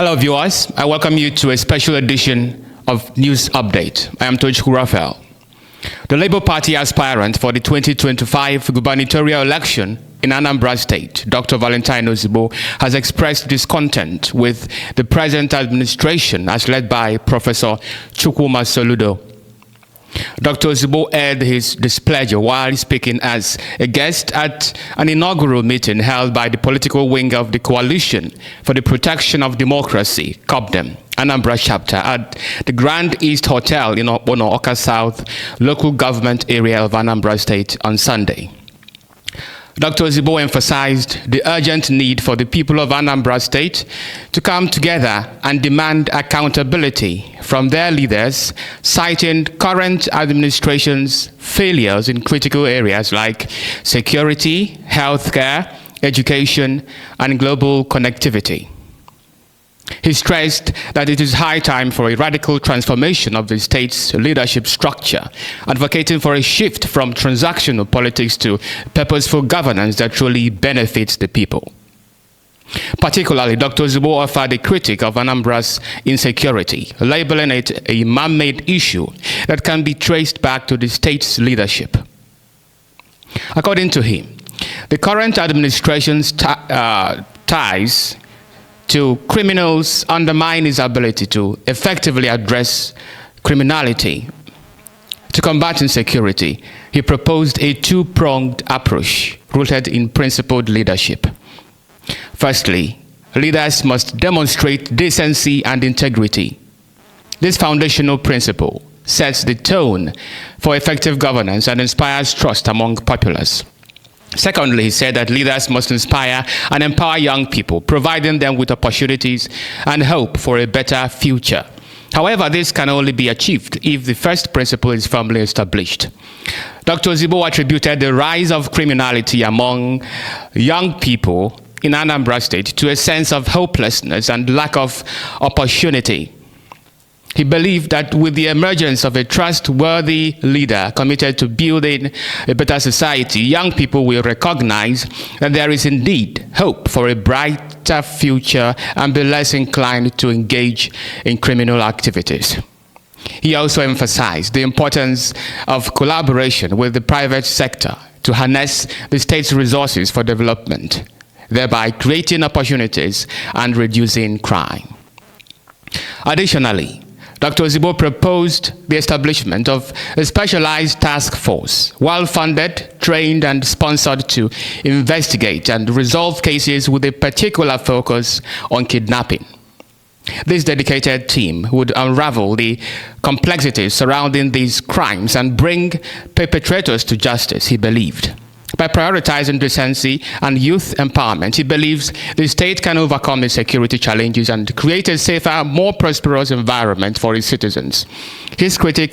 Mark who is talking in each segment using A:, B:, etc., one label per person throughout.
A: Hello viewers, I welcome you to a special edition of News Update. I am Chukwuma. The Labour Party aspirant for the 2025 gubernatorial election in Anambra State, Dr. Valentine Ozigbo, has expressed discontent with the present administration as led by Professor Chukwuma Soludo. Dr. Ozigbo aired his displeasure while speaking as a guest at an inaugural meeting held by the political wing of the Coalition for the Protection of Democracy, COPDEM, Anambra Chapter, at the Grand East Hotel in Okpuno, Awka South, local government area of Anambra State on Sunday. Dr. Ozigbo emphasized the urgent need for the people of Anambra State to come together and demand accountability from their leaders, citing current administration's failures in critical areas like security, healthcare, education, and global connectivity. He stressed that it is high time for a radical transformation of the state's leadership structure, advocating for a shift from transactional politics to purposeful governance that truly benefits the people. Particularly, Dr. Ozigbo offered a critique of Anambra's insecurity, labeling it a man-made issue that can be traced back to the state's leadership. According to him, the current administration's ties to criminals undermine his ability to effectively address criminality. To combat insecurity, he proposed a two-pronged approach rooted in principled leadership. Firstly, leaders must demonstrate decency and integrity. This foundational principle sets the tone for effective governance and inspires trust among populace. Secondly, he said that leaders must inspire and empower young people, providing them with opportunities and hope for a better future. However, this can only be achieved if the first principle is firmly established. Dr. Ozigbo attributed the rise of criminality among young people in Anambra State to a sense of hopelessness and lack of opportunity. He believed that with the emergence of a trustworthy leader committed to building a better society, young people will recognize that there is indeed hope for a brighter future and be less inclined to engage in criminal activities. He also emphasized the importance of collaboration with the private sector to harness the state's resources for development, thereby creating opportunities and reducing crime. Additionally, Dr. Ozigbo proposed the establishment of a specialized task force, well-funded, trained, and sponsored to investigate and resolve cases with a particular focus on kidnapping. This dedicated team would unravel the complexities surrounding these crimes and bring perpetrators to justice, he believed. By prioritizing decency and youth empowerment, he believes the state can overcome its security challenges and create a safer, more prosperous environment for its citizens. His critique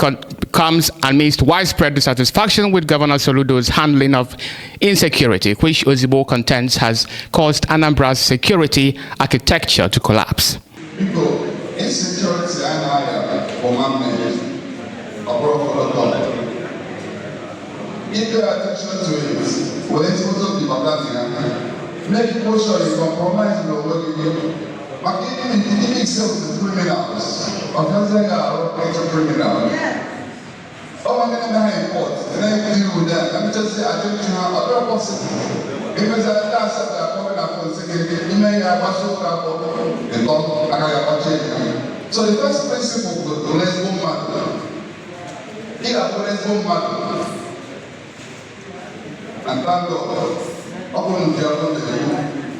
A: comes amidst widespread dissatisfaction with Governor Soludo's handling of insecurity, which Ozigbo contends has caused Anambra's security architecture to collapse.
B: People, insecurity and higher for man-made, give your attention to it. When it's supposed to be make people sure you compromise your work. But even itself is criminals. Offenders are criminals. Oh, I'm going to have court. And I deal with that. Let me just say, I think you have a person. Because that's what I'm coming up for. You may have a soul so the first principle to lesbian matter. Here are lesbian matter. And thank God, upon the other day,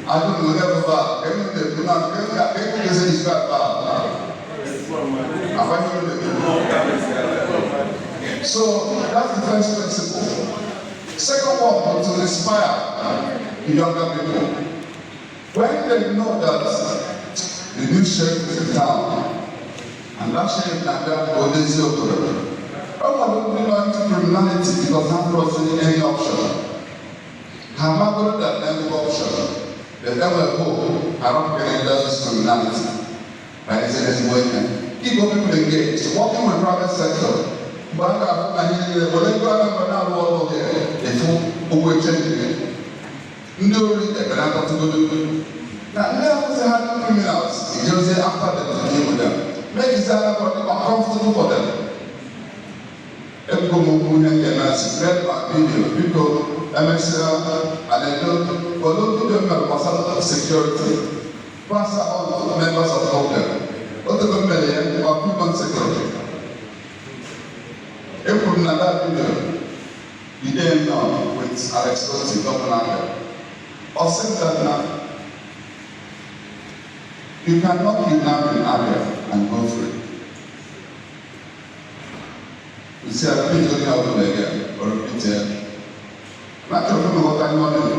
B: I don't know never back. Everything do not is bad. So that's the first principle. Second one, to inspire the younger people. When they know that the new sheriff is in town, and that sheriff now go this over. I want to go into criminality because I'm not seeing any option. I'm not going to that any option. The devil will go, I don't get any criminality. Right? It's an exploitment. Keep people engaged. Working with private sector. But I mean, whatever I'm now over here, it's all over changing. No, they're going to go to Now, let us have criminals. It just say after them to deal with them. Make it uncomfortable for them. Secret video, people, MSL, anecdote, for those who don't have security, pass on to members of COPDEM. What the million of human security? If we have that video, you didn't know with our explosive governor. Or say that now, you cannot kidnap an area and go free. You see, I repeat only out of again, or repeat here. Not to know what I want to do.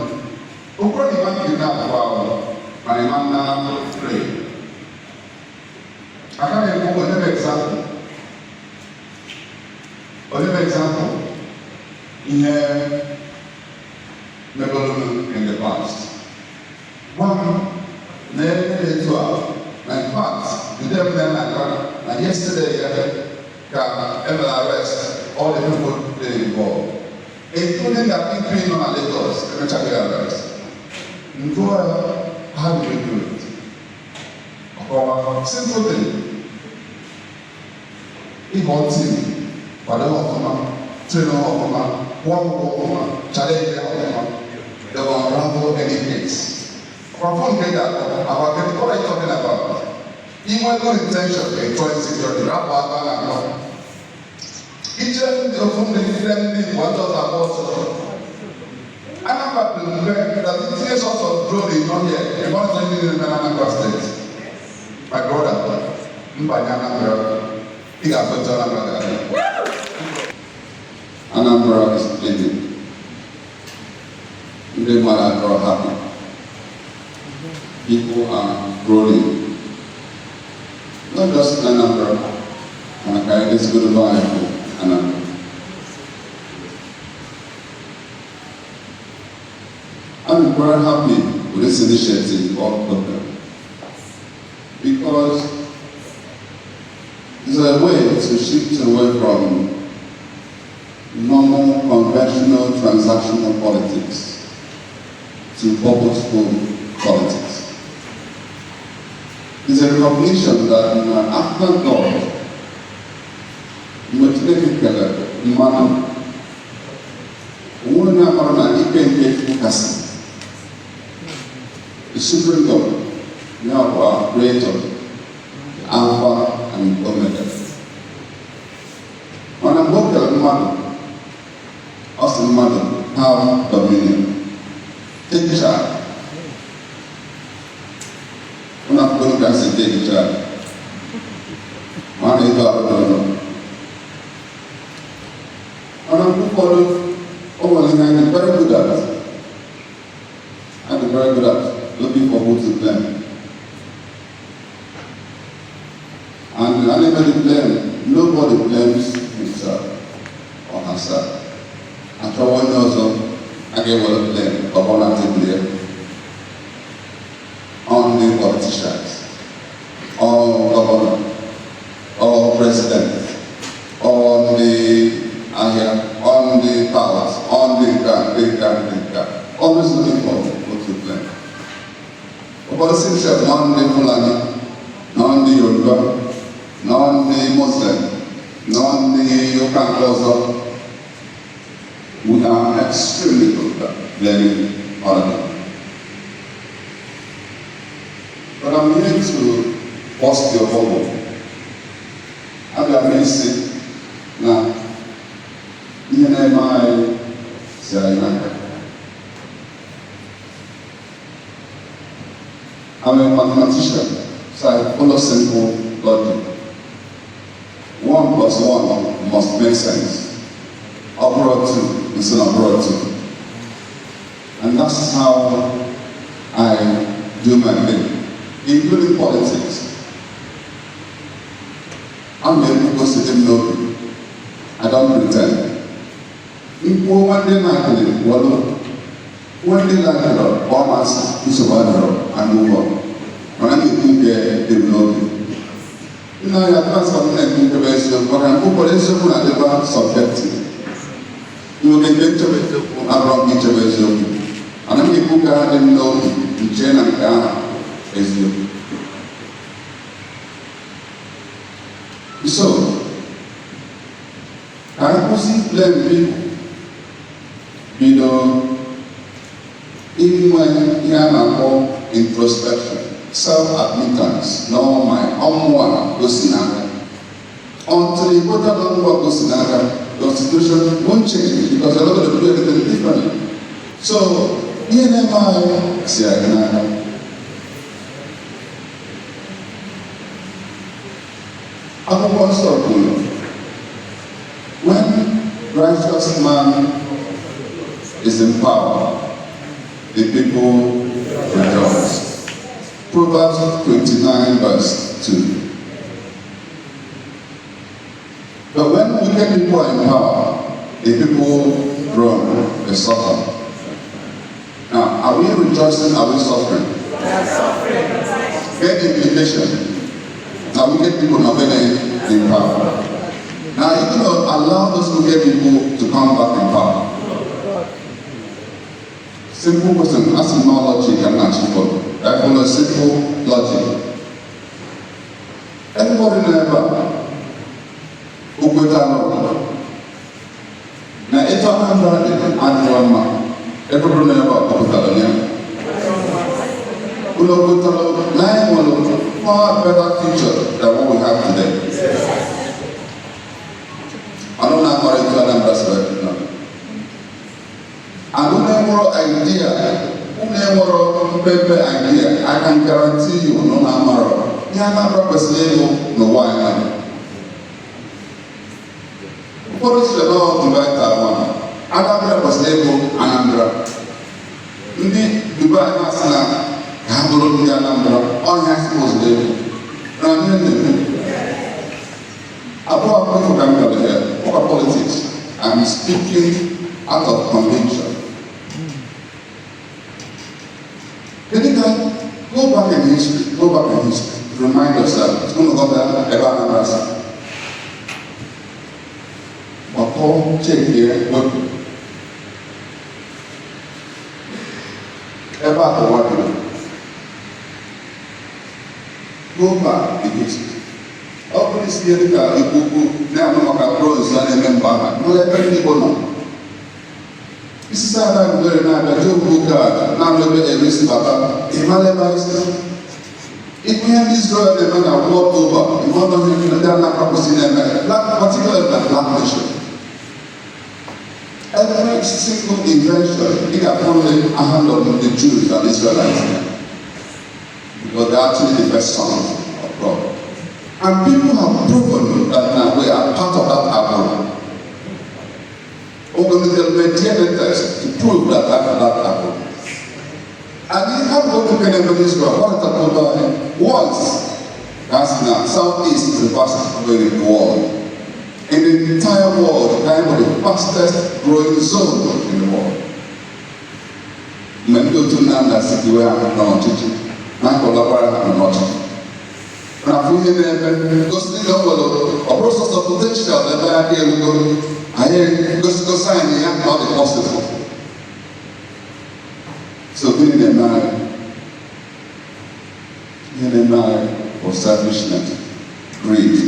B: Who brought the man kidnap wow, my man now pray. I can't even give an example. Another example, in a Megaloma in the past. One, nearly 12, in fact, the devil and yesterday, arrest all the people they involved, including the people in Lagos, arrest. How do we do it? Simple thing. If one team, whatever trainer one challenge they will unravel any case. From that, about what are you talking about? Even good intention in trying security, each of them what does about Anambra that the source of growth is not here. You want to in Anambra State. My brother, Anambra, he got put Anambra. Anambra is bleeding. They are happy. People are growing. Not just Anambra, and I it's good to buy for Anambra. I'm very happy with this initiative called COPDEM because it's a way to shift away from normal, conventional, transactional politics to purposeful politics. It's a recognition that after God, the supreme God, now our creator, the Alpha and Omega. When I'm working at mother, us and mother have dominion. Take charge. When I'm going to say take charge, when I do and I'm following I'm very good at it. I'm very good at looking for who to blame. And anybody blame, nobody blames himself or herself. After one also, I get what I blame, but one I blame on the politicians, or governor, or president, on the powers, on the ground, always looking for what to blame. The politicians, not the Fulani, not the Yoruba, not the Muslim, not the Okpuno. We are extremely good at blaming other. But I'm here to bust your bubble. I'm amazing now. ENMI Sierra. I'm a mathematician, so I follow simple logic. 1 plus 1 must make sense. Uproar 2 is an uproar 2. And that's how I do my thing, including politics. I'm a people sitting lobby. I don't pretend. One day like one day like one mass is and move on. When I think they know me. You know, I advance on the intervention, but I'm operation and never subjective. You will get to it around intervention. And then people can know me in chain and car. eziokwu. So, ka anyị kwụsị blame people, bido inwe ihe a na-akpọ introspection, self-admittance, no my ọmụwa gosi n'aka. Until you put that on what goes in your situation won't change because you're not going to do anything differently. So, here am I, see I can. I'm one circle. When righteous man is in power, the people rejoice. Proverbs 29 verse 2. But when wicked people are in power, the people groan, they suffer. Now, are we rejoicing? Are we suffering?
C: We are suffering.
B: Get the implication. Now, wicked people are not in power. Now, you cannot allow those wicked people to come back in power. Simple question. That's no logic and natural. I follow simple logic. Everybody knows Ukwetano. Na ito Anambra adwama. Everybody know about Okpuno. Ukwetano nine one far better future than what we have today. I don't know how to Anambra Chapter now. I don't have an idea. Pepe idea. I can guarantee you no Anambra. Anambra person no why. What is the law of Dubai Taiwan? Anambra was able Anambra. Ndi Dubai Masana, Kabulu Anambra, all has was able. About people can come here, what politics? I'm speaking out of conviction. Can you go back in history? Go back in history. Remind yourself. It's going to go there, ever Anambra. Check here, look. About the water. Go back in history. Open this here, now no more bros and member. No, let people know. This is how I'm very nice. I do book now let me erase Baba. If we have this girl, the man I walk over, you want to know that proposing them, particularly the black nation. Every single invention in upon the hand of the Jews and Israelites because they are actually the best sons of God. And people have proven that now we are part of that apple. Only the mediators to prove that apple. And you have to look at Israel. What is that about? Once, that's now southeast is the fastest growing in the world. In the entire world, kind of the fastest growing zone in the world. When you go to Nanda City, where I'm not teaching, I collaborate with not teaching. When I feel here, because they don't know, a process of potential that I hear, I go sign the act, not possible. So, being a man of selfishness, greed.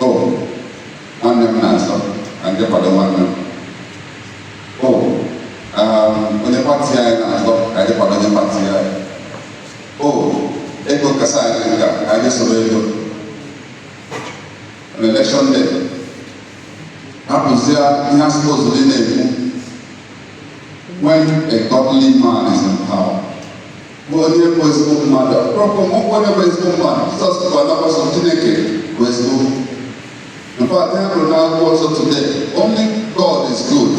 B: Oh, I'm the master, and the father one. Oh, when the party I the father the party. Oh, Ego Kasai, I just surveyed an election day. Happens there, he has supposedly named when a godly man is in power. When he was no matter, whatever is no man, just for another something was no. In fact, Ronaldo also today, only God is good.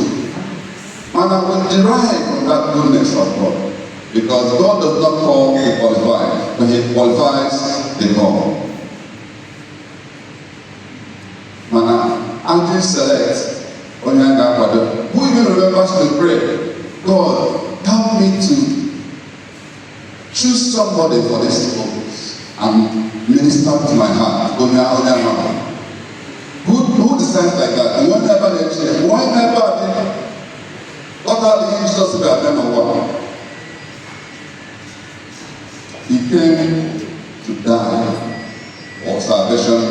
B: And I will derive from that goodness of God. Because God does not call the qualified, but He qualifies the call. And select on your God. Who even remembers to pray? God, help me to choose somebody for this purpose and minister to my heart. Who decides like that? Whenever they change, whenever they, what are the issues about them or what? came to die for salvation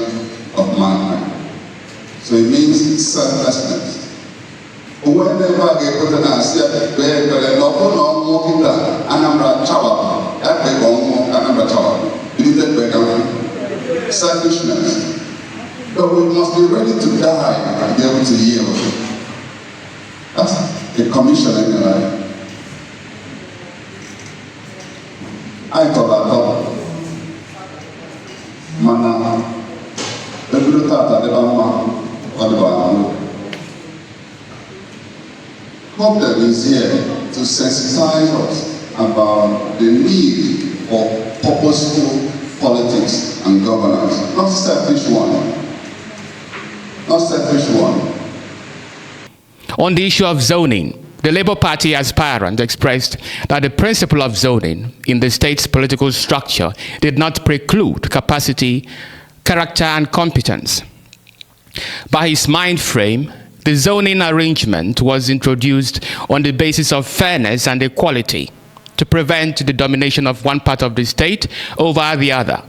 B: of mankind. So it means selflessness. Whenever I get put in a step, where the local walking down Anambra Chapter, that way on Anambra Chapter, you need that selfishness. But we must be ready to die and be able to yield. That's a commission in your life. I thought that Mana, the good tata, the Bama, or the Bama. COPDEM is here to sensitize us about the need for purposeful politics and governance, not selfish one. Not selfish one.
A: On the issue of zoning, the Labour Party aspirant expressed that the principle of zoning in the state's political structure did not preclude capacity, character, and competence. By his mind frame, the zoning arrangement was introduced on the basis of fairness and equality to prevent the domination of one part of the state over the other.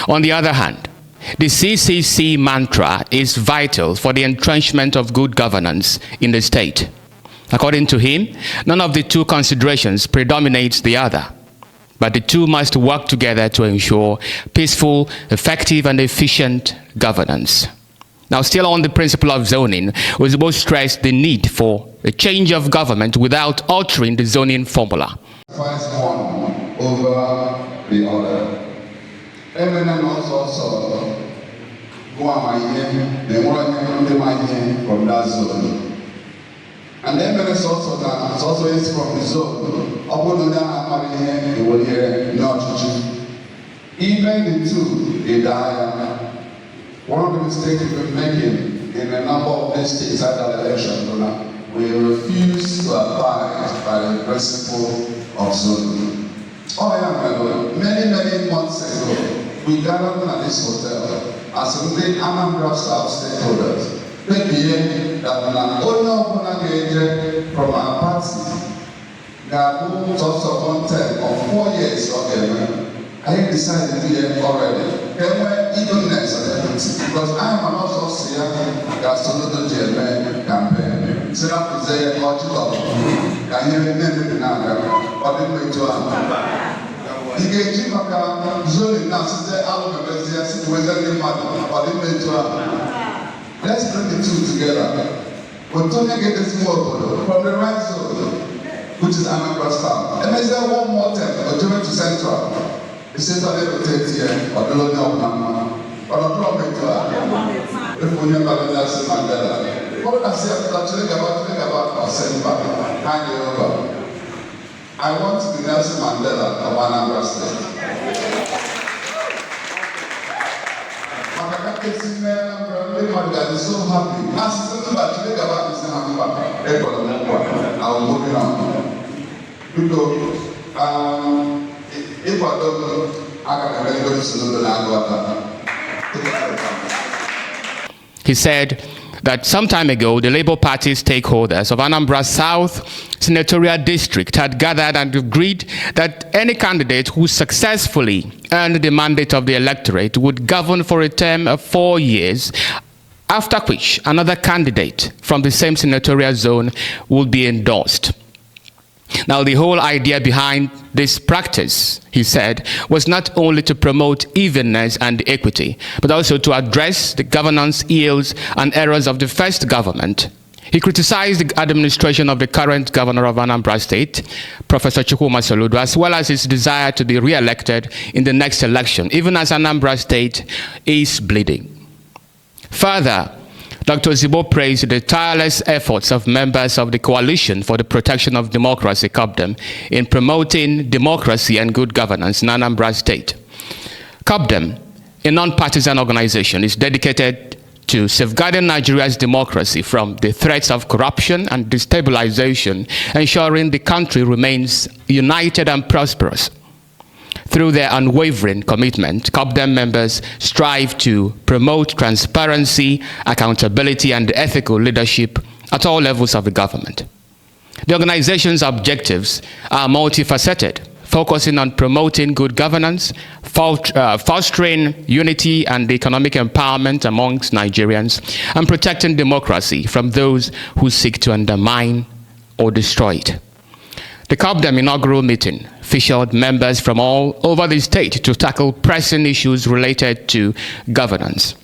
A: On the other hand, the CCC mantra is vital for the entrenchment of good governance in the state. According to him, none of the two considerations predominates the other, but the two must work together to ensure peaceful, effective, and efficient governance. Now, still on the principle of zoning, Ozigbo stressed the need for a change of government without altering the zoning formula.
B: First one over the other. Eminem also go on my hand, they want to my hand from that zone. And Eminem also is from the zone. Okpuno that they will hear no. Even the two, they die. One of the mistakes we've been making in a number of these states at that election, we refuse to abide by the principle of zoning. Oh yeah, many months ago, we gathered at this hotel as the Anambra South stakeholders. Maybe that an owner from our party that moved us upon 10 or 4 years of I have decided to do it already. Then when even next because I am also seeing that Soludo campaign. So that is a logical. I hear the name now, but it may to he gave him a zone now, since they are members, they are whether they matter, but it may to let's bring the two together. We're talking get this more from the right zone, which is Anambra South. And I say one more time, we're going to Central. It says that they rotate here, or below the Okpuno, or the Prof. If we never let us Mandela. What I say, think about ourselves back, hand it over. I want to be Nelson Mandela of Anambra State. I'm so happy. As soon as I think about this, I will move it on. Because, if I don't, I can go to Soludo.
A: He said that some time ago, the Labour Party stakeholders of Anambra South Senatorial District had gathered and agreed that any candidate who successfully earned the mandate of the electorate would govern for a term of 4 years, after which another candidate from the same senatorial zone would be endorsed. Now, the whole idea behind this practice, he said, was not only to promote evenness and equity, but also to address the governance ills and errors of the first government. He criticized the administration of the current governor of Anambra State, Professor Chukwuma Soludo, as well as his desire to be re-elected in the next election, even as Anambra State is bleeding. Further, Dr. Ozigbo praised the tireless efforts of members of the Coalition for the Protection of Democracy, COPDEM, in promoting democracy and good governance in Anambra State. COPDEM, a non-partisan organization, is dedicated to safeguarding Nigeria's democracy from the threats of corruption and destabilization, ensuring the country remains united and prosperous. Through their unwavering commitment, COPDEM members strive to promote transparency, accountability, and ethical leadership at all levels of the government. The organization's objectives are multifaceted, focusing on promoting good governance, fostering unity and economic empowerment amongst Nigerians, and protecting democracy from those who seek to undermine or destroy it. The COPDEM inaugural meeting featured members from all over the state to tackle pressing issues related to governance.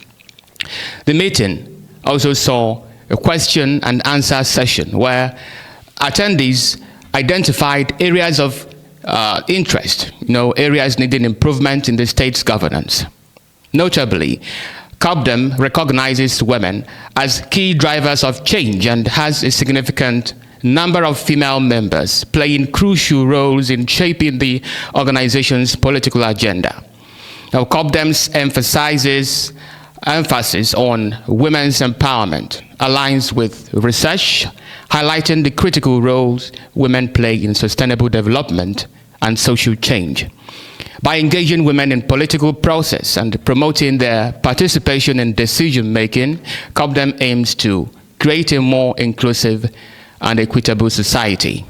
A: The meeting also saw a question and answer session where attendees identified areas of interest, areas needing improvement in the state's governance. Notably, COPDEM recognizes women as key drivers of change and has a significant number of female members playing crucial roles in shaping the organization's political agenda. Now, COPDEM's emphasis on women's empowerment aligns with research highlighting the critical roles women play in sustainable development and social change. By engaging women in political process and promoting their participation in decision-making, COPDEM aims to create a more inclusive and equitable society.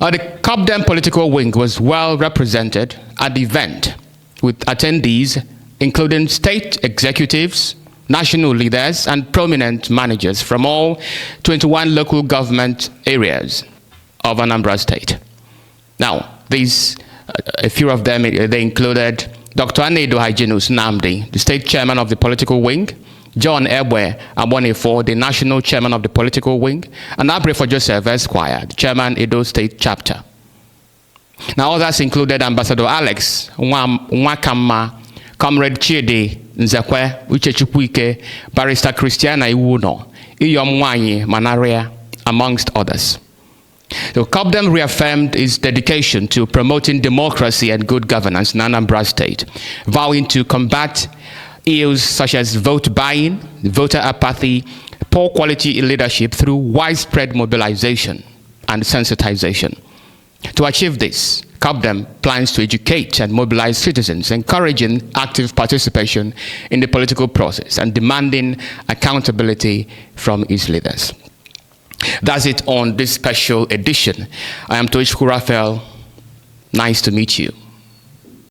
A: The COPDEM political wing was well represented at the event, with attendees including state executives, national leaders, and prominent managers from all 21 local government areas of Anambra State. Now, a few of them, they included Dr. Anedo Hyginus Namdi, the state chairman of the political wing, John Ebwe Abonefo, the national chairman of the political wing, and Abrefo Joseph Esquire, the chairman Edo State Chapter. Now, others included Ambassador Alex Nwakama, Comrade Chidi Nzekwe, Uchechukwuike, Barrister Christiana Iwuno, Iyom Wanyi Manaria, amongst others. So COPDEM reaffirmed its dedication to promoting democracy and good governance in Anambra State, vowing to combat ills such as vote buying, voter apathy, poor quality leadership through widespread mobilization and sensitization. To achieve this, COPDEM plans to educate and mobilize citizens, encouraging active participation in the political process and demanding accountability from its leaders. That's it on this special edition. I am Chukwuma Soludo. Nice to meet you.